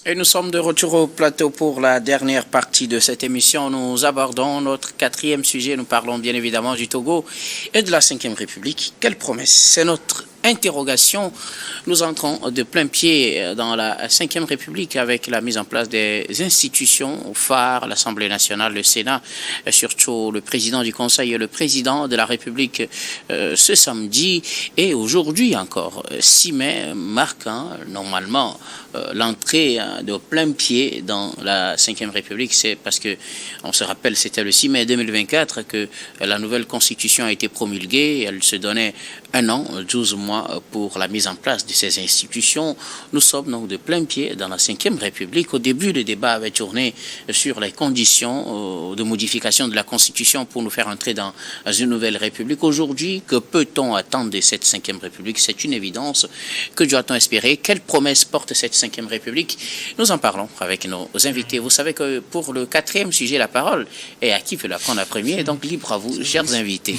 Et nous sommes de retour au plateau pour la dernière partie de cette émission. Nous abordons notre quatrième sujet. Nous parlons bien évidemment du Togo et de la Ve République. Quelle promesse? C'est notre interrogation. Nous entrons de plein pied dans la Ve République avec la mise en place des institutions phares, l'Assemblée nationale, le Sénat, et surtout le président du Conseil et le président de la République ce samedi et aujourd'hui encore, 6 mai, marquant normalement l'entrée de plein pied dans la Ve République. C'est parce que, on se rappelle, c'était le 6 mai 2024 que la nouvelle constitution a été promulguée. Elle se donnait 1 an, 12 mois pour la mise en place de ces institutions. Nous sommes donc de plein pied dans la Ve République. Au début, le débat avait tourné sur les conditions de modification de la Constitution pour nous faire entrer dans une nouvelle République. Aujourd'hui, que peut-on attendre de cette Ve République? C'est une évidence. Que doit-on espérer? Quelle promesse porte cette Ve République? Nous en parlons avec nos invités. Vous savez que pour le 4e sujet, la parole est à qui veut la prendre en premier. Donc, libre à vous, chers invités.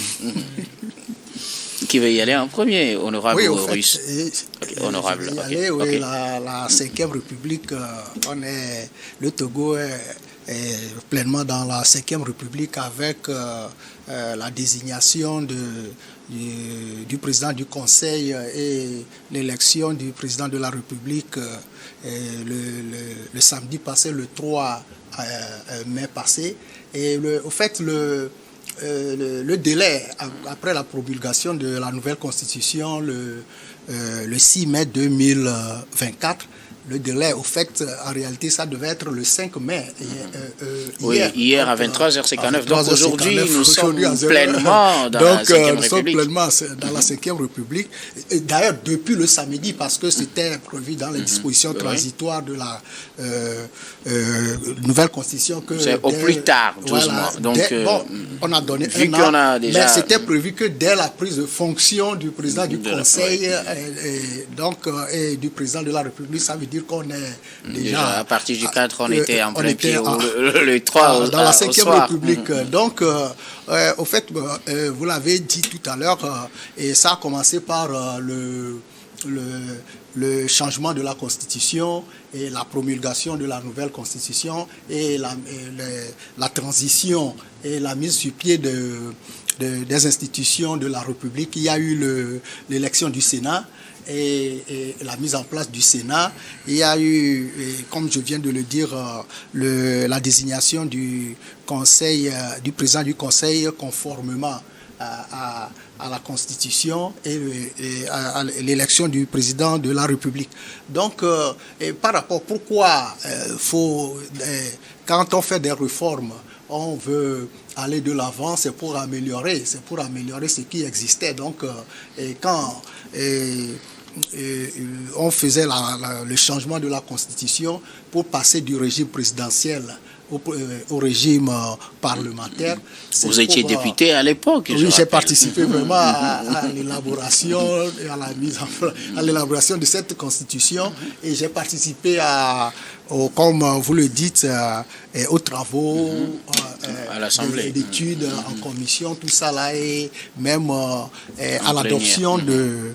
Qui veut y aller en premier, honorable Russe? Honorable. Okay. La Ve République, le Togo est pleinement dans la Ve République avec la désignation du président du Conseil et l'élection du président de la République le samedi passé, le 3 mai passé. Et au fait, le délai après la promulgation de la nouvelle constitution le 6 mai 2024, le délai, au fait, en réalité, ça devait être le 5 mai. Hier à 23h59. Donc aujourd'hui, nous sommes pleinement dans la Ve République. Dans la Ve République. D'ailleurs, depuis le samedi, parce que c'était prévu dans les dispositions transitoires de la nouvelle constitution. C'est au plus tard, 12 mois. Donc, on a donné vu un an, déjà... mais c'était prévu que dès la prise de fonction du président du Conseil et du président de la République, ça veut dire qu'on est déjà à partir du 4, on était en plein pied, le 3 dans la Ve République. Donc, au fait, vous l'avez dit tout à l'heure, et ça a commencé par le changement de la Constitution et la promulgation de la nouvelle Constitution et la transition et la mise sur pied des institutions de la République. Il y a eu l'élection du Sénat et la mise en place du Sénat. Il y a eu, comme je viens de le dire, la désignation du Conseil, du président du Conseil conformément à la Constitution et à l'élection du président de la République. Donc, par rapport, pourquoi quand on fait des réformes, on veut aller de l'avant, c'est pour améliorer ce qui existait. Donc, quand on faisait le changement de la Constitution pour passer du régime présidentiel au régime parlementaire. Vous étiez député à l'époque? Oui, j'ai participé vraiment à l'élaboration et à l'élaboration de cette constitution, et j'ai participé comme vous le dites, aux travaux, à l'Assemblée, d'études en commission, tout ça là, et même à l'adoption de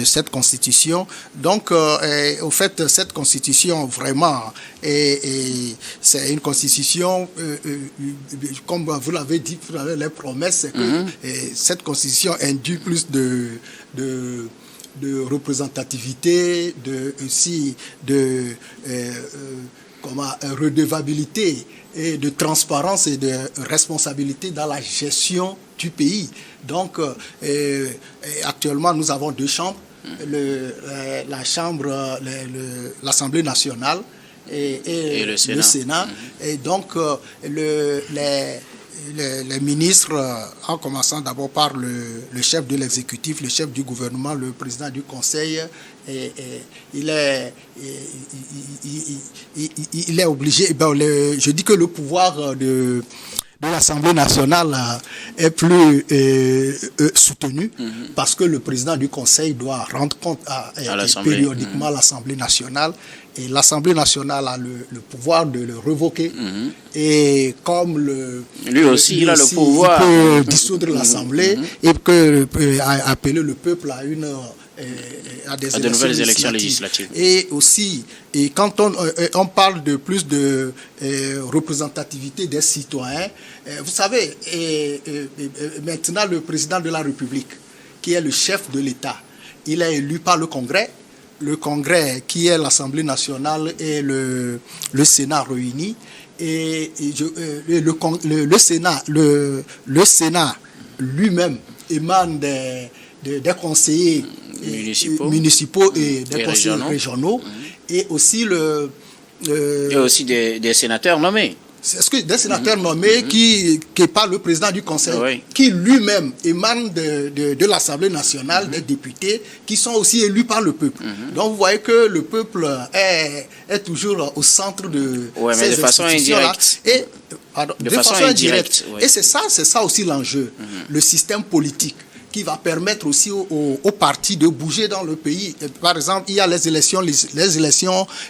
cette constitution. Donc, au fait, cette constitution, vraiment, c'est une constitution, comme vous l'avez dit, les promesses, c'est que cette constitution induit plus de représentativité, aussi de redevabilité et de transparence et de responsabilité dans la gestion du pays. Donc, actuellement, nous avons 2 chambres, la chambre, l'Assemblée nationale et le Sénat. Et donc, les ministres, en commençant d'abord par le chef de l'exécutif, le chef du gouvernement, le président du conseil, il est obligé, je dis que le pouvoir de l'Assemblée nationale est plus soutenu parce que le président du conseil doit rendre compte périodiquement à l'Assemblée nationale. Et l'Assemblée nationale a le pouvoir de le révoquer. Et comme lui aussi, il a le pouvoir. Il peut dissoudre l'Assemblée et peut appeler le peuple à une à des de nouvelles élections législatives. Et aussi, et quand on parle de plus de représentativité des citoyens, vous savez, maintenant le président de la République, qui est le chef de l'État, il est élu par le Congrès. Le Congrès, qui est l'Assemblée nationale, et le Sénat réunis. Et le Sénat lui-même émane des conseillers municipaux et des conseillers régionaux. Et aussi et aussi des sénateurs nommés. Est-ce que des sénateurs nommés qui par le président du Conseil, qui lui-même émane de l'Assemblée nationale, des députés, qui sont aussi élus par le peuple. Donc vous voyez que le peuple est toujours au centre de ces institutions-là. De façon indirecte. Et c'est ça aussi l'enjeu, le système politique, qui va permettre aussi aux partis de bouger dans le pays. Par exemple, il y a les élections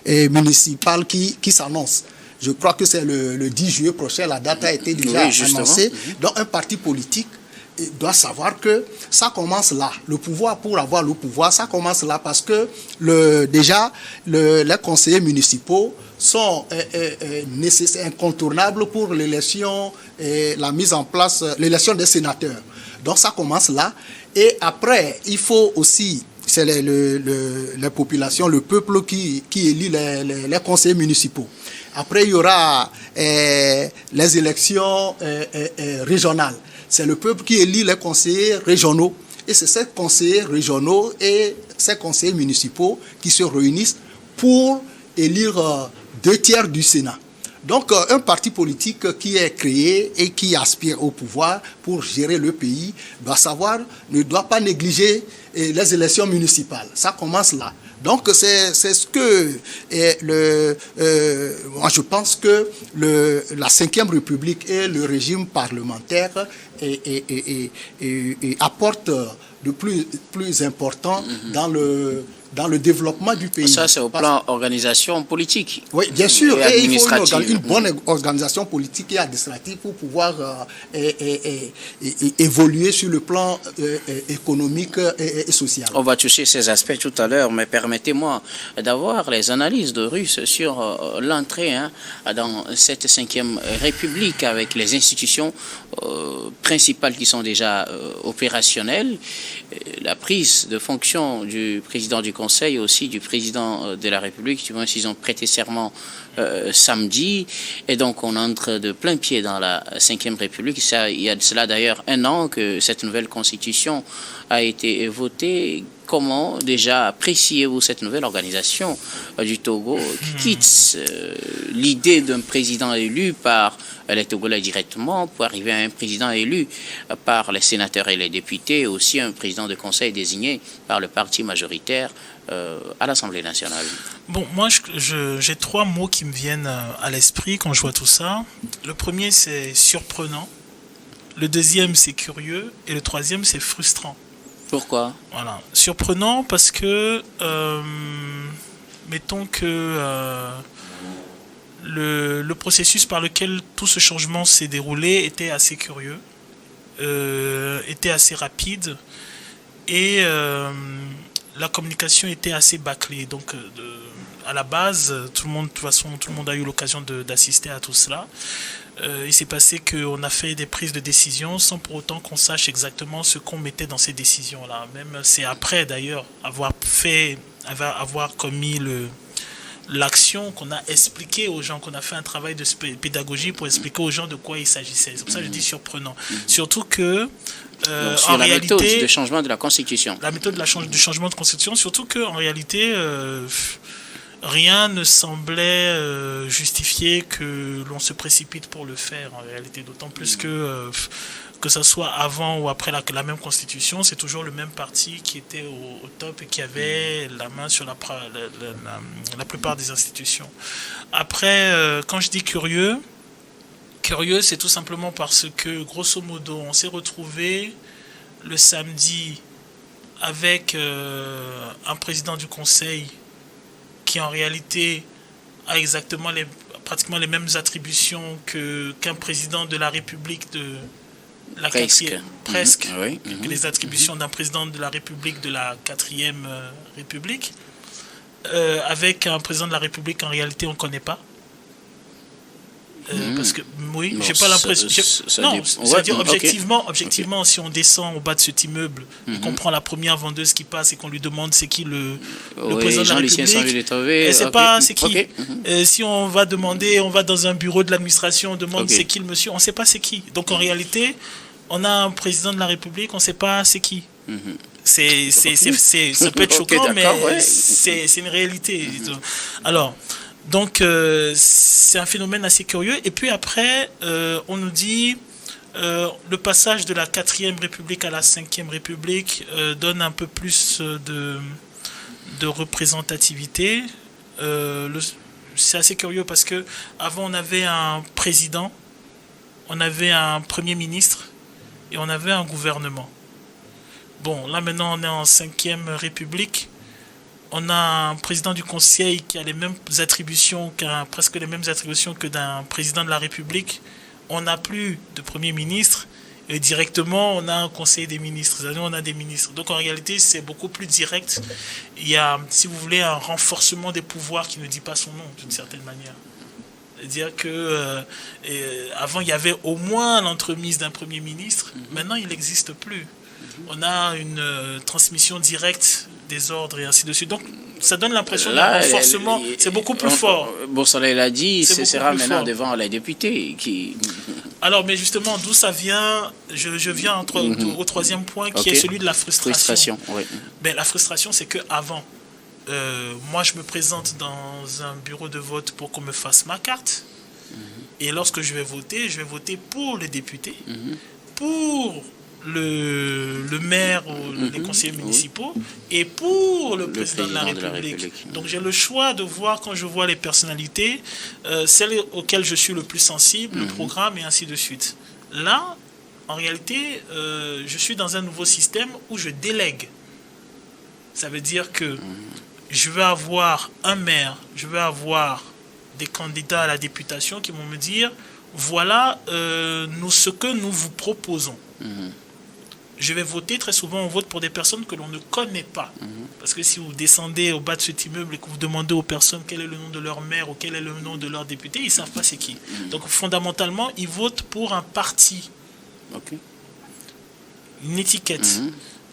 municipales qui s'annoncent. Je crois que c'est le 10 juillet prochain, la date a été déjà annoncée. Donc un parti politique doit savoir que ça commence là. Le pouvoir, pour avoir le pouvoir, ça commence là parce que les conseillers municipaux sont nécessaires, incontournables pour l'élection et la mise en place, l'élection des sénateurs. Donc ça commence là. Et après, il faut aussi, c'est les populations, le peuple qui élit les conseillers municipaux. Après, il y aura les élections régionales. C'est le peuple qui élit les conseillers régionaux. Et c'est ces conseillers régionaux et ces conseillers municipaux qui se réunissent pour élire 2/3 du Sénat. Donc, un parti politique qui est créé et qui aspire au pouvoir pour gérer le pays ne doit pas négliger les élections municipales. Ça commence là. Donc, c'est ce que moi je pense que la Ve République et le régime parlementaire apportent de plus important dans le développement du pays. Ça, c'est au plan organisation politique. Oui, bien sûr. Et il faut une bonne organisation politique et administrative pour pouvoir évoluer sur le plan économique et social. On va toucher ces aspects tout à l'heure, mais permettez-moi d'avoir les analyses de Russe sur l'entrée dans cette Ve République avec les institutions principales qui sont déjà opérationnelles. La prise de fonction du président du Conseil, aussi du président de la République, du moins s'ils ont prêté serment samedi, et donc on entre de plein pied dans la Ve République. Il y a de cela d'ailleurs 1 an que cette nouvelle constitution a été votée. Comment déjà appréciez-vous cette nouvelle organisation du Togo qui quitte l'idée d'un président élu par les Togolais directement pour arriver à un président élu par les sénateurs et les députés, aussi un président de conseil désigné par le parti majoritaire à l'Assemblée nationale? Bon, moi j'ai 3 mots qui me viennent à l'esprit quand je vois tout ça. Le premier, c'est surprenant. Le deuxième, c'est curieux. Et le troisième, c'est frustrant. Pourquoi? Voilà. Surprenant parce que, mettons que le processus par lequel tout ce changement s'est déroulé était assez curieux, était assez rapide et la communication était assez bâclée. Donc, à la base, de toute façon, tout le monde a eu l'occasion d'assister à tout cela. Il s'est passé qu'on a fait des prises de décision sans pour autant qu'on sache exactement ce qu'on mettait dans ces décisions-là. Même c'est après d'ailleurs avoir commis l'action qu'on a expliqué aux gens, qu'on a fait un travail de pédagogie pour expliquer aux gens de quoi il s'agissait. C'est pour ça que je dis surprenant. Surtout que sur la méthode de changement de la Constitution. La méthode du changement de Constitution, surtout qu'en réalité rien ne semblait justifier que l'on se précipite pour le faire en réalité, d'autant plus que ça soit avant ou après la même constitution, c'est toujours le même parti qui était au top et qui avait la main sur la plupart des institutions. Après, quand je dis curieux, c'est tout simplement parce que, grosso modo, on s'est retrouvé le samedi avec un président du Conseil qui en réalité a pratiquement les mêmes attributions qu'un président de la République la Presque. quatrième, presque, Oui. les attributions d'un président de la République de la 4e République, avec un président de la République en réalité on ne connaît pas. Parce que oui, Non, j'ai pas l'impression. Non, ouais, c'est-à-dire objectivement, ok. si on descend au bas de cet immeuble, qu'on prend la première vendeuse qui passe et qu'on lui demande c'est qui le président de la République, et c'est pas c'est qui. Si on va demander, on va dans un bureau de l'administration, on demande c'est qui le monsieur, on sait pas c'est qui. Donc en réalité, on a un président de la République, on sait pas c'est qui. Ça peut être choquant, mais c'est une réalité. Alors. Donc, c'est un phénomène assez curieux. Et puis après, on nous dit le passage de la 4e République à la 5e République donne un peu plus de représentativité. C'est assez curieux parce que avant on avait un président, on avait un premier ministre et on avait un gouvernement. Bon, là maintenant on est en 5e République. On a un président du Conseil qui a les mêmes attributions, presque les mêmes attributions que d'un président de la République. On n'a plus de Premier ministre et directement on a un Conseil des ministres. C'est-à-dire on a des ministres. Donc en réalité c'est beaucoup plus direct. Il y a, si vous voulez, un renforcement des pouvoirs qui ne dit pas son nom d'une certaine manière. C'est-à-dire que avant il y avait au moins l'entremise d'un Premier ministre. Maintenant il n'existe plus. On a une transmission directe des ordres et ainsi de suite. Donc, ça donne l'impression d'un renforcement. C'est beaucoup plus fort. Beausoleil l'a dit, ce sera maintenant fort. Devant les députés qui... Alors, mais justement, d'où ça vient? Je viens au troisième point qui est celui de la frustration. Oui. Ben, la frustration, c'est qu'avant, moi, je me présente dans un bureau de vote pour qu'on me fasse ma carte. Et lorsque je vais voter pour les députés, pour le maire ou les conseillers municipaux et pour le président de la République. Donc j'ai le choix de voir, quand je vois les personnalités, celles auxquelles je suis le plus sensible, le programme et ainsi de suite. Là, en réalité, je suis dans un nouveau système où je délègue. Ça veut dire que je vais avoir un maire, je vais avoir des candidats à la députation qui vont me dire voilà ce que nous vous proposons. Je vais voter, très souvent on vote pour des personnes que l'on ne connaît pas. Parce que si vous descendez au bas de cet immeuble et que vous demandez aux personnes quel est le nom de leur maire ou quel est le nom de leur député, ils ne savent pas c'est qui. Donc fondamentalement, ils votent pour un parti. Une étiquette.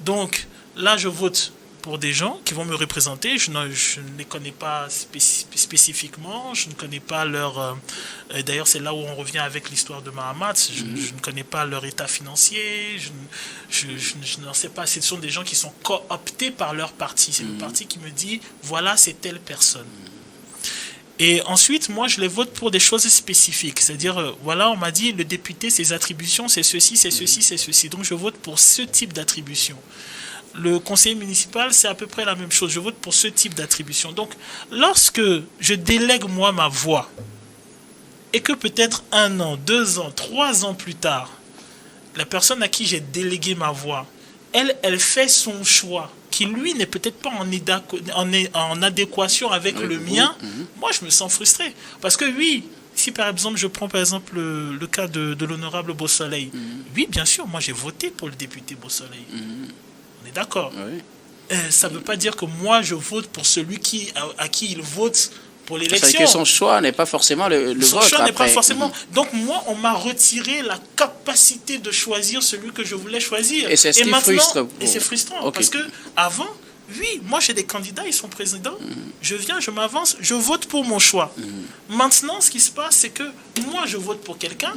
Donc là, je vote pour des gens qui vont me représenter. Je ne les connais pas spécifiquement, je ne connais pas leur... D'ailleurs, c'est là où on revient avec l'histoire de Mahamat. Je ne connais pas leur état financier, je n'en sais pas. Ce sont des gens qui sont cooptés par leur parti. C'est le parti qui me dit, voilà, c'est telle personne. Et ensuite, moi, je les vote pour des choses spécifiques. C'est-à-dire, voilà, on m'a dit, le député, ses attributions, c'est ceci, c'est ceci, c'est ceci. Donc, je vote pour ce type d'attribution. Le conseiller municipal, c'est à peu près la même chose. Je vote pour ce type d'attribution. Donc, lorsque je délègue, moi, ma voix, et que peut-être 1 an, 2 ans, 3 ans plus tard, la personne à qui j'ai délégué ma voix, elle fait son choix, qui, lui, n'est peut-être pas en adéquation avec le mien, moi, je me sens frustré. Parce que, oui, si, par exemple, je prends, par exemple, le cas de l'honorable Beausoleil, oui, bien sûr, moi, j'ai voté pour le député Beausoleil. On est d'accord. Ça ne veut pas dire que moi, je vote pour celui à qui il vote pour l'élection. C'est que son choix n'est pas forcément le vote. Son choix n'est pas forcément. Donc, moi, on m'a retiré la capacité de choisir celui que je voulais choisir. Et c'est ce qui frustre. Et c'est frustrant. Parce que avant, oui, moi, j'ai des candidats, ils sont présidents. Je viens, je m'avance, je vote pour mon choix. Maintenant, ce qui se passe, c'est que moi, je vote pour quelqu'un.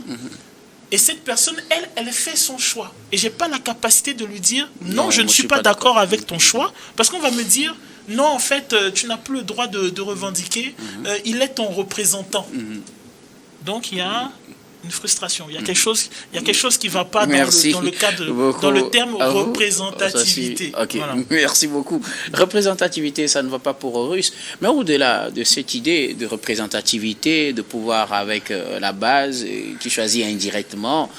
Et cette personne, elle fait son choix. Et je n'ai pas la capacité de lui dire « Non, je ne suis pas d'accord avec ton choix. » Parce qu'on va me dire « Non, en fait, tu n'as plus le droit de revendiquer. Il est ton représentant. » Donc, il y a une frustration. Il y a quelque chose qui ne va pas dans le terme représentativité. Voilà. Merci beaucoup. Représentativité, ça ne va pas pour Horus. Mais au-delà de cette idée de représentativité, de pouvoir avec la base qui choisit indirectement,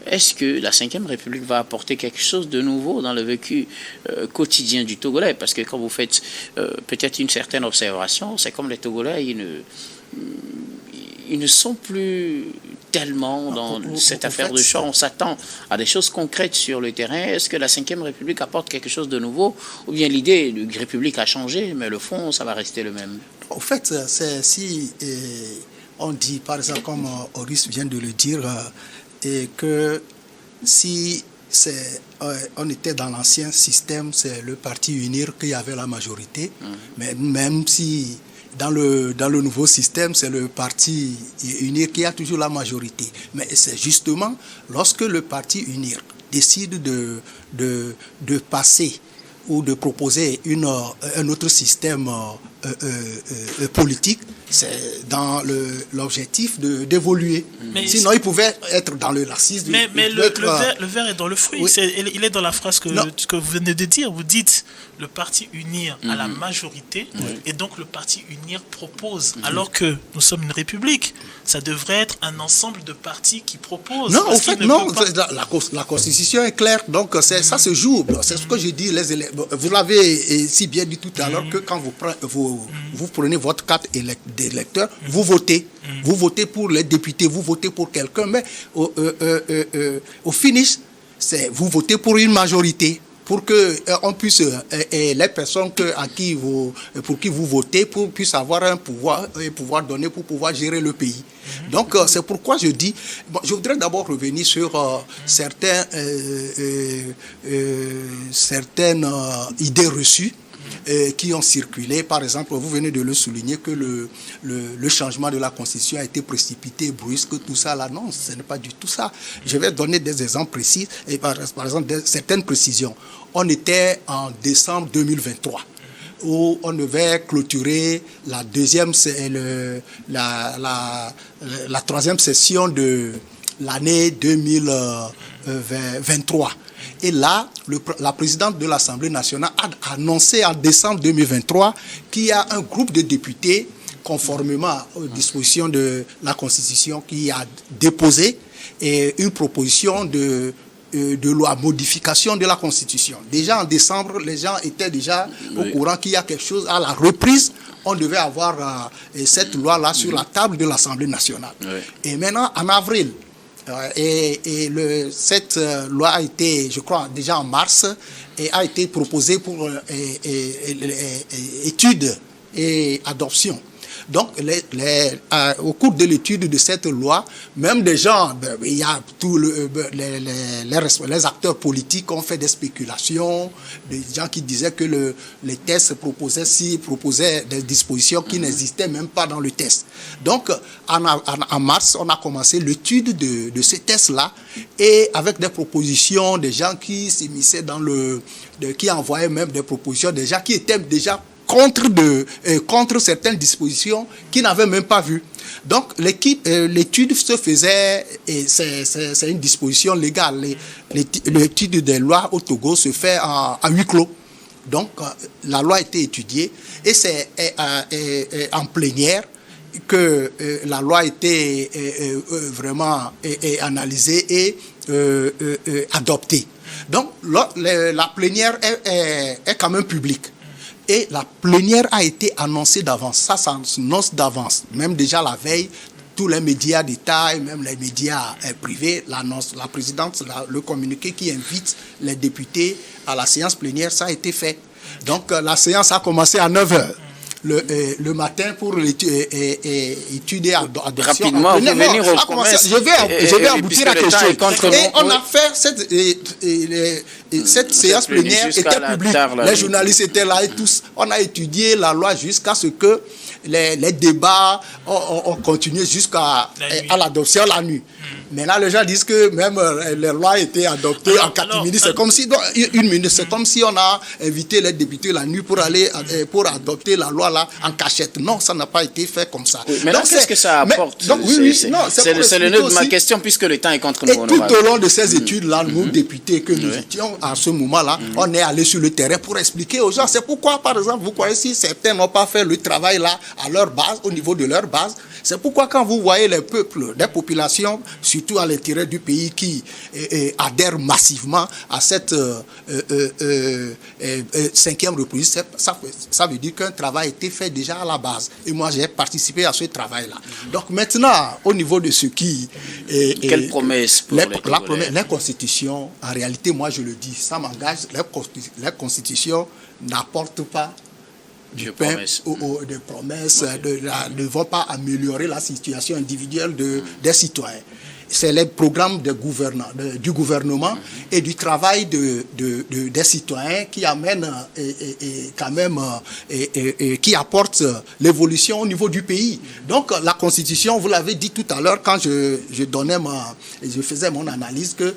est-ce que la 5e République va apporter quelque chose de nouveau dans le vécu quotidien du Togolais? Parce que quand vous faites peut-être une certaine observation, c'est comme les Togolais, ils ne sont plus tellement dans cette affaire de choix. On s'attend à des choses concrètes sur le terrain. Est-ce que la Ve République apporte quelque chose de nouveau? Ou bien l'idée de République a changé, mais le fond, ça va rester le même? En fait, c'est si on dit, par exemple, comme Horace vient de le dire, et que si on était dans l'ancien système, c'est le parti UNIR qui avait la majorité, mais même si dans le nouveau système, c'est le parti UNIR qui a toujours la majorité. Mais c'est justement lorsque le parti UNIR décide de passer ou de proposer un autre système politique, c'est dans l'objectif d'évoluer. Sinon, il pouvait être dans le laxisme. Mais le verre est dans le fruit. Oui. Il est dans la phrase que vous venez de dire. Vous dites le parti UNIR a la majorité et donc le parti UNIR propose. Alors que nous sommes une république, ça devrait être un ensemble de partis qui proposent. Non, en fait, non. La Constitution est claire. Donc, ça se joue. C'est ce que je dis. Vous l'avez si bien dit tout à l'heure que quand vous prenez votre carte d'électeur, vous votez. Vous votez pour les députés, vous votez pour quelqu'un, mais au finish, vous votez pour une majorité, pour que on puisse, les personnes pour qui vous votez, puissent avoir un pouvoir donné pour pouvoir gérer le pays. Donc, c'est pourquoi je dis, je voudrais d'abord revenir sur certaines idées reçues qui ont circulé. Par exemple, vous venez de le souligner que le changement de la Constitution a été précipité, brusque, tout ça là. Non, ce n'est pas du tout ça. Je vais donner des exemples précis et par exemple certaines précisions. On était en décembre 2023 où on devait clôturer la troisième session de l'année 2023. Et là, la présidente de l'Assemblée nationale a annoncé en décembre 2023 qu'il y a un groupe de députés, conformément aux dispositions de la Constitution, qui a déposé une proposition de loi, modification de la Constitution. Déjà en décembre, les gens étaient déjà au courant qu'il y a quelque chose. À la reprise, on devait avoir cette loi-là sur la table de l'Assemblée nationale. Et maintenant, en avril, cette loi a été, je crois, déjà en mars, et a été proposée pour étude et adoption. Donc, au cours de l'étude de cette loi, même des gens, il y a tous les acteurs politiques ont fait des spéculations, des gens qui disaient que les tests proposaient des dispositions qui n'existaient même pas dans le test. Donc, en mars, on a commencé l'étude de ces tests-là, et avec des propositions, des gens qui s'immisçaient qui envoyaient même des propositions, des gens qui étaient déjà contre certaines dispositions qu'ils n'avaient même pas vues. Donc, l'étude se faisait, et c'est une disposition légale, l'étude des lois au Togo se fait à huis clos. Donc, la loi a été étudiée, et c'est en plénière que la loi a été vraiment analysée et adoptée. Donc, la plénière est quand même publique. Et la plénière a été annoncée d'avance. Ça s'annonce d'avance. Même déjà la veille, tous les médias d'État et même les médias privés l'annoncent. La présidente, le communiqué qui invite les députés à la séance plénière, ça a été fait. Donc la séance a commencé à 9h. Le matin pour étudier adoption. Rapidement, venir au commerce. Je vais aboutir à quelque chose. Et on a fait cette séance plénière était publique. Les journalistes étaient là et tous. On a étudié la loi jusqu'à ce que les débats ont continué jusqu'à l'adoption la nuit. Maintenant, les gens disent que même les lois étaient adoptées en 4 minutes. C'est comme si, une minute, c'est comme si on a invité les députés la nuit pour adopter la loi là en cachette. Non, ça n'a pas été fait comme ça. Oui, maintenant, qu'est-ce que ça apporte? C'est le nœud de ma question, puisque le temps est contre nous. Et tout au long de ces études-là, nous, députés que nous étions à ce moment-là, on est allé sur le terrain pour expliquer aux gens. C'est pourquoi, par exemple, vous croyez si certains n'ont pas fait le travail là à leur base, au niveau de leur base, c'est pourquoi quand vous voyez les peuples, les populations sur surtout à l'intérieur du pays, qui adhèrent massivement à cette 5e République. Ça veut dire qu'un travail a été fait déjà à la base. Et moi, j'ai participé à ce travail-là. Donc maintenant, au niveau de ce qui... Quelle promesse pour la Constitution, en réalité, moi je le dis, ça m'engage, la Constitution n'apporte pas des promesses, ne vont pas améliorer la situation individuelle des citoyens. C'est les programmes du gouvernement et du travail des citoyens qui amènent qui apportent l'évolution au niveau du pays. Donc la Constitution, vous l'avez dit tout à l'heure quand je faisais mon analyse, que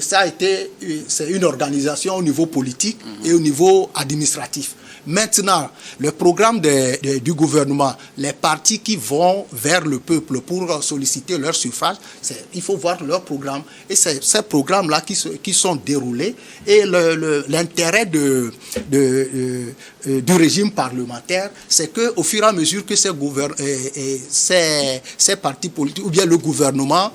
c'est une organisation au niveau politique et au niveau administratif. Maintenant, le programme du gouvernement, les partis qui vont vers le peuple pour solliciter leur suffrage, il faut voir leur programme. Et c'est ces programmes-là qui sont déroulés. Et l'intérêt du régime parlementaire, c'est qu'au fur et à mesure que ces partis politiques, ou bien le gouvernement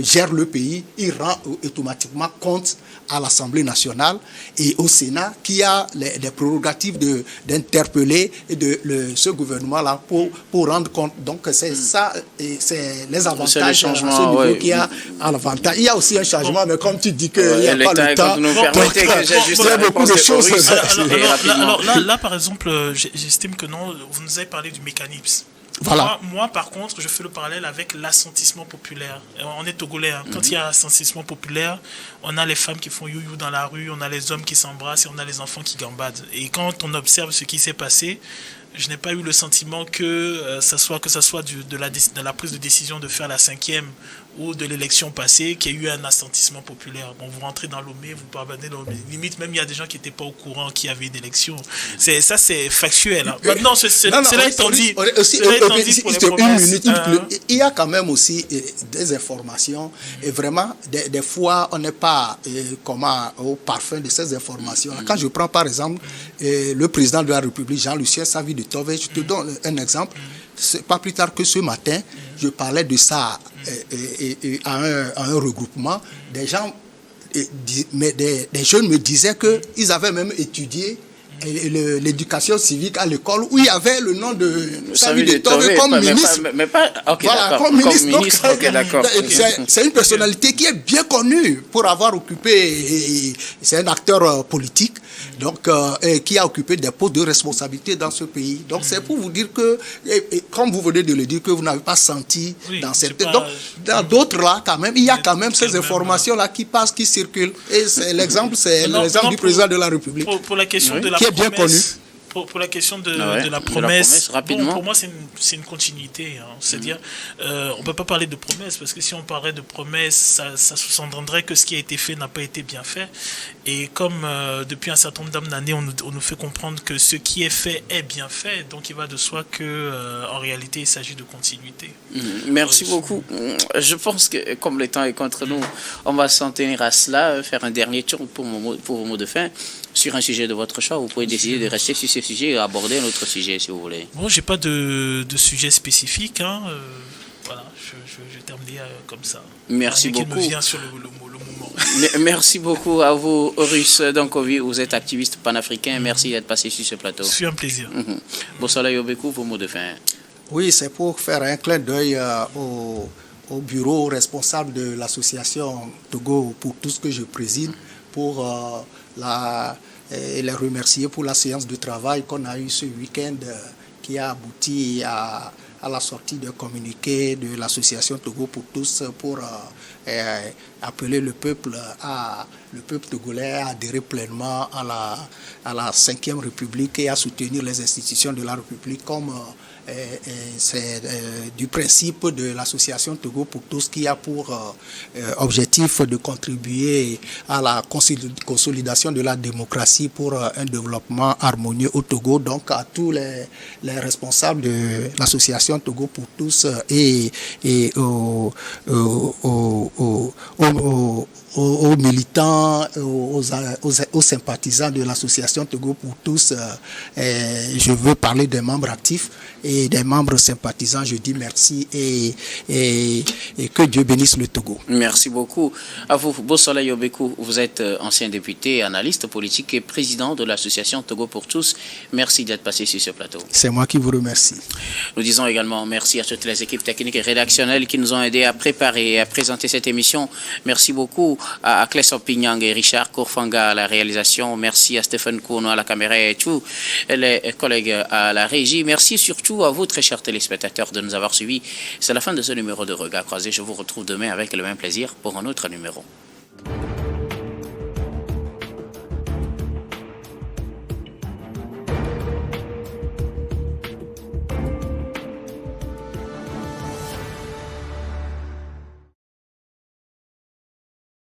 gère le pays, il rend automatiquement compte à l'Assemblée nationale et au Sénat, qui a des prérogatives d'interpeller ce gouvernement-là pour rendre compte. Donc c'est ça, et c'est les avantages à ce niveau qu'il y a à l'avantage. Il y a aussi un changement, mais comme tu dis qu'il n'y a pas le temps, il y a beaucoup de choses. Alors là, par exemple, j'estime que non, vous nous avez parlé du mécanisme. Voilà. Moi, par contre, je fais le parallèle avec l'assentissement populaire. On est togolais. Quand il y a assentissement populaire, on a les femmes qui font you-you dans la rue, on a les hommes qui s'embrassent et on a les enfants qui gambadent. Et quand on observe ce qui s'est passé, je n'ai pas eu le sentiment que ça soit de la prise de décision de faire la 5e ou de l'élection passée, qu'il y a eu un assentissement populaire. Bon, vous rentrez dans Lomé, vous parvenez dans Lomé. Limite, même il y a des gens qui n'étaient pas au courant qu'il y avait une élection. Ça, c'est factuel. Hein. Maintenant, cela étant dit, il y a quand même aussi des informations. Et vraiment, des fois, on n'est pas au parfum de ces informations. Quand je prends, par exemple, le président de la République, Jean-Lucien Savy de Tove, je te donne un exemple. Pas plus tard que ce matin, je parlais de ça à un regroupement. Des gens, des jeunes me disaient qu'ils avaient même étudié l'éducation civique à l'école, où il y avait le nom de Savy de Tove comme ministre. Comme ministre. Okay, d'accord. C'est une personnalité qui est bien connue pour avoir occupé, c'est un acteur politique, donc qui a occupé des postes de responsabilité dans ce pays. Donc c'est pour vous dire que, comme vous venez de le dire, que vous n'avez pas senti dans certaines... Donc dans d'autres là, quand même, il y a quand même ces informations-là qui passent, qui circulent. Et l'exemple du président de la République. Pour la question de la qui est bien connu. Pour la question de la promesse, rapidement. Pour moi, c'est une continuité. Hein. C'est-à-dire, on ne peut pas parler de promesse, parce que si on parlait de promesse, ça sous-entendrait que ce qui a été fait n'a pas été bien fait. Et comme depuis un certain nombre d'années, on nous fait comprendre que ce qui est fait est bien fait, donc il va de soi qu'en réalité, il s'agit de continuité. Merci beaucoup. Je pense que, comme le temps est contre nous, on va s'en tenir à cela, faire un dernier tour pour vos mots de fin. Sur un sujet de votre choix, vous pouvez décider de rester sur ce sujet et aborder un autre sujet si vous voulez. Bon, j'ai pas de sujet spécifique. Voilà, je termine comme ça. Merci beaucoup. Qui me vient sur le moment. Merci beaucoup à vous, Horus Dankovi. Vous êtes activiste panafricain. Merci d'être passé sur ce plateau. C'est un plaisir. Bonsoir, Obekou, vos mots de fin. Oui, c'est pour faire un clin d'œil au bureau responsable de l'association Togo pour tout ce que je préside, pour les remercier pour la séance de travail qu'on a eue ce week-end qui a abouti à la sortie d'un communiqué de l'association Togo pour tous pour appeler le peuple togolais à adhérer pleinement à la 5e République et à soutenir les institutions de la République comme c'est du principe de l'association Togo pour tous qui a pour objectif de contribuer à la consolidation de la démocratie pour un développement harmonieux au Togo. Donc à tous les responsables de l'association Togo pour tous et aux militants, aux sympathisants de l'association Togo pour tous, je veux parler des membres actifs et et des membres sympathisants, je dis merci et que Dieu bénisse le Togo. Merci beaucoup. À vous, Bossola Yobekou, vous êtes ancien député, analyste politique et président de l'association Togo pour tous. Merci d'être passé sur ce plateau. C'est moi qui vous remercie. Nous disons également merci à toutes les équipes techniques et rédactionnelles qui nous ont aidés à préparer et à présenter cette émission. Merci beaucoup à Clesson Pignang et Richard Kourfanga à la réalisation. Merci à Stéphane Kouno à la caméra et tous les collègues à la régie. Merci surtout à vous, très chers téléspectateurs, de nous avoir suivis. C'est la fin de ce numéro de Regard Croisé. Je vous retrouve demain avec le même plaisir pour un autre numéro.